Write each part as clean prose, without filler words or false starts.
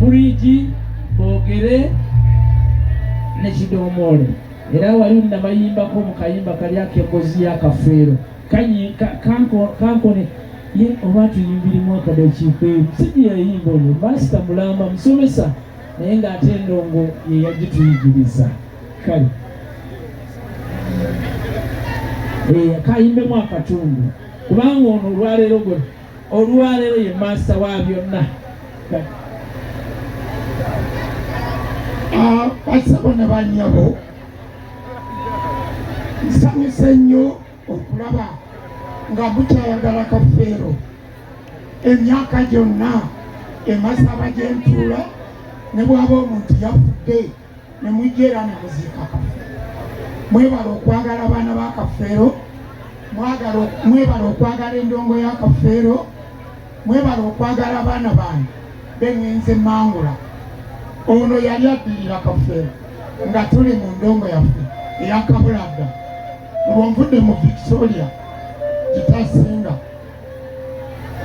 buligi boogere ne kidomoole era wali nabayimbako mu kayimba kali ak'embozi y'akafeero kankone ye oba tuyimbirimu akadakiiko musajja yayimba olwo masita mulamba musomesa naye ng'ate endongo ye yagituyigiriza kale kayimbemu akatundu kubanga ono olwaleero ye masita wa byonna basabo ne bannyabo nsanyuse nnyo okulaba nga mukyayagala Kafeero emyaka gyonna emasaba gye ntuula ne bw'aba omuntu yafudde ne mujja era ne muziika Kafeero. Mwebala okwagala abaana ba Kafeero, mwebala okwagala endongo ya Kafeero, mwebala okwagala abaana bange beŋŋenze Mangula. Ono yali addirira Kafeero nga tuli mu ndongo yaffe eya Kabulagga lwonvudde mu Victoria Kitasinga.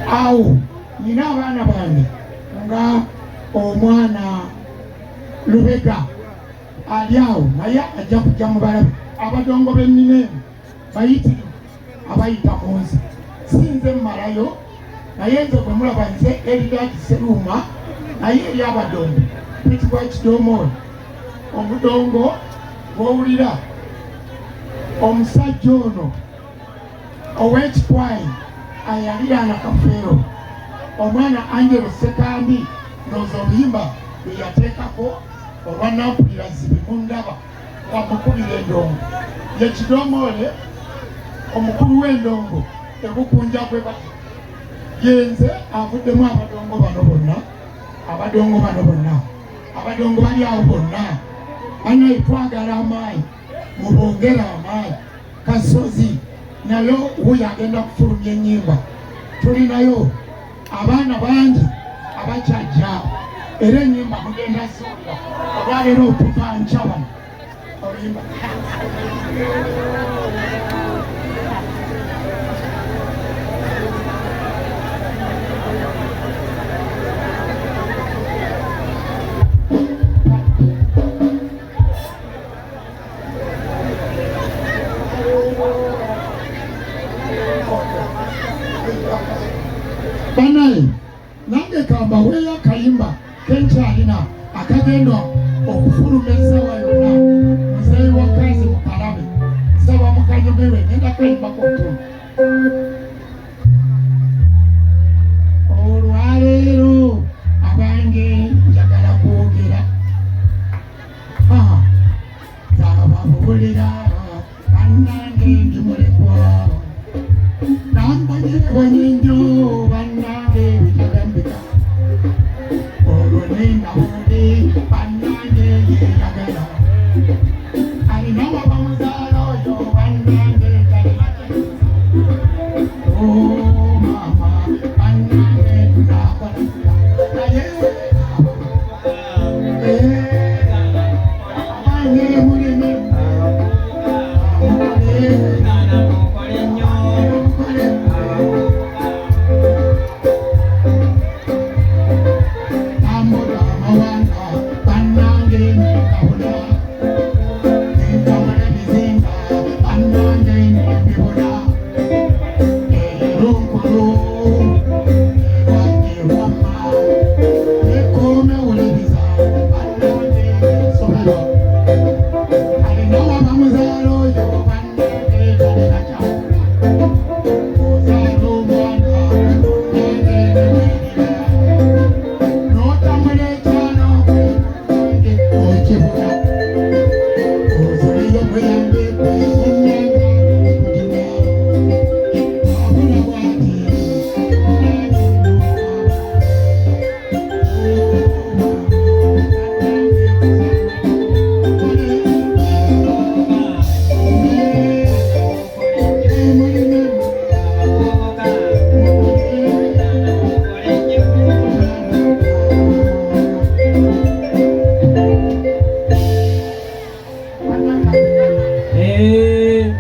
Awo nina abaana bange nga omwana Lubega ali awo naye ajja kujja mu balabe abadongo b'ennina bayitirivu abayita mu nsi sinze mmalayo naye nze bwe mulaba nze Eridadi Seruma naye eri abadongo pitibwa Kidomoole omudongo bw'owulira omusajja ono ow'ekikwayi ayaliraana Kafeero omwana Angelo Sekandi ndowooza oluyimba bwe yateekako olwa Nampulira Zibi mundaba amukubira endongo ye Kidomoole omukulu w'endongo ebukunja gwe bati yenze avuddemu abadongo bano bonna abadongo bali awo bonna banaye twagala amaanyi mubongera amaanyi Kasozi nayo wuyo agenda kufulumya ennyimba tulinayo abaana bangi abakyajja era ennyimba mugenda ziwulira olwaleero okuva nkya wano oluyimba banaye nange kamba weeyo akayimba kenkyalina akagenda okufuluma essaawa yonna muzeeyi wa kazi mukalabe nsaba mukanyumirwe ngenda kayimbako ttono olwaleero abange njagala kwogera zababulira bannange ndi mulekwa nambonyeebonye nnyo bannange bijagambika olwo nendabundi bannange yeyagala alina wabamuzaala oyo bannange galimateesa mama bannange tunakola naye abange mulimi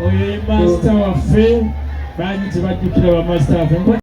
oyo ye master waffe bangi tebajjukira ba master waffe